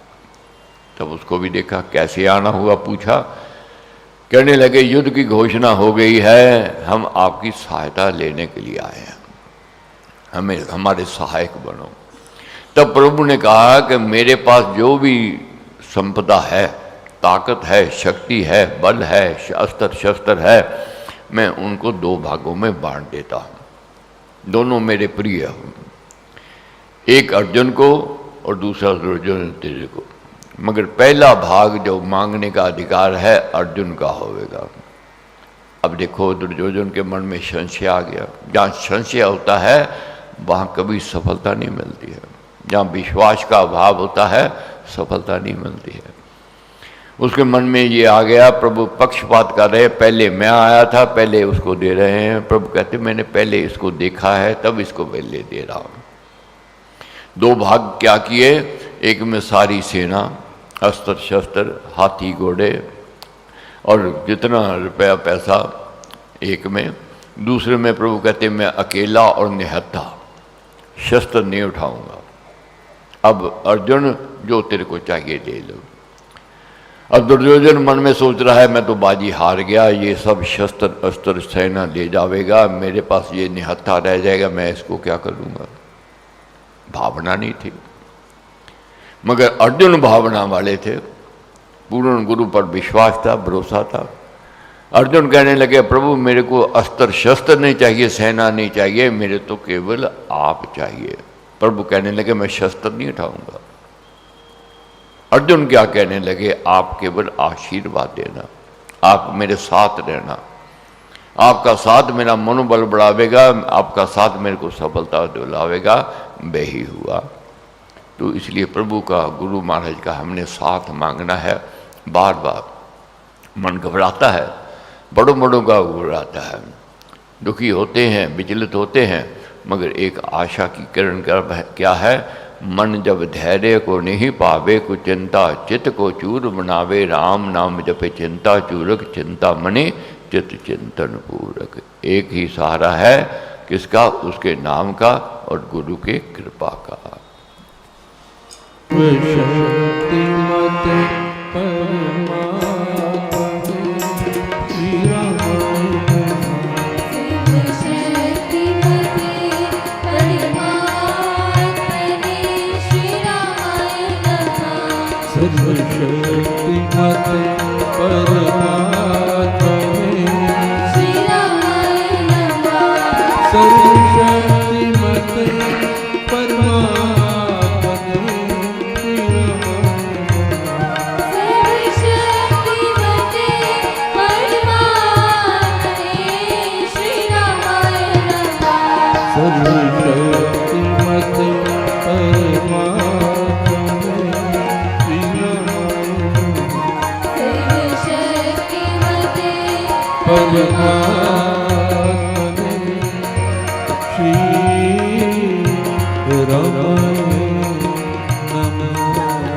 तब उसको भी देखा, कैसे आना हुआ पूछा। कहने लगे युद्ध की घोषणा हो गई है, हम आपकी सहायता लेने के लिए आए हैं, हमें हमारे सहायक बनो। तब प्रभु ने कहा कि मेरे पास जो भी संपदा है, ताकत है, शक्ति है, बल है, अस्त्र शस्त्र है, मैं उनको 2 भागों में बांट देता हूँ। दोनों मेरे प्रिय हूँ, एक अर्जुन को और दूसरा दुर्योधन तेरे को। मगर पहला भाग जो मांगने का अधिकार है अर्जुन का होगा। अब देखो दुर्योधन के मन में संशय आ गया। जहाँ संशय होता है वहाँ कभी सफलता नहीं मिलती है। जहाँ विश्वास का अभाव होता है सफलता नहीं मिलती है। उसके मन में ये आ गया, प्रभु पक्षपात कर रहे, पहले मैं आया था, पहले उसको दे रहे हैं। प्रभु कहते मैंने पहले इसको देखा है, तब इसको पहले दे रहा हूँ। 2 भाग क्या किए, एक में सारी सेना, अस्त्र शस्त्र, हाथी घोड़े और जितना रुपया पैसा एक में। दूसरे में प्रभु कहते मैं अकेला और निहत्था, शस्त्र नहीं उठाऊंगा। अब अर्जुन जो तेरे को चाहिए ले लो। अब दुर्योधन मन में सोच रहा है मैं तो बाजी हार गया, ये सब शस्त्र अस्त्र सेना ले जावेगा, मेरे पास ये निहत्था रह जाएगा, मैं इसको क्या करूंगा। भावना नहीं थी। मगर अर्जुन भावना वाले थे, पूर्ण गुरु पर विश्वास था, भरोसा था। अर्जुन कहने लगे प्रभु मेरे को अस्त्र शस्त्र नहीं चाहिए, सेना नहीं चाहिए, मेरे तो केवल आप चाहिए। प्रभु कहने लगे मैं शस्त्र नहीं उठाऊंगा। अर्जुन क्या कहने लगे, आप केवल आशीर्वाद देना, आप मेरे साथ रहना, आपका साथ मेरा मनोबल बढ़ावेगा, आपका साथ मेरे को सफलता दिलावेगा। वही हुआ। तो इसलिए प्रभु का, गुरु महाराज का हमने साथ मांगना है। बार बार मन घबराता है, बड़ों बड़ों का घबराता है, दुखी होते हैं, विचलित होते हैं, मगर एक आशा की किरण क्या है, मन जब धैर्य को नहीं पावे, कुछ चिंता चित्त को चूर बनावे, राम नाम जपे चिंता चूरक, चिंता मणि चित्त चिंतन पूरक। एक ही सहारा है, किसका? उसके नाम का और गुरु के कृपा का।
परमात्मा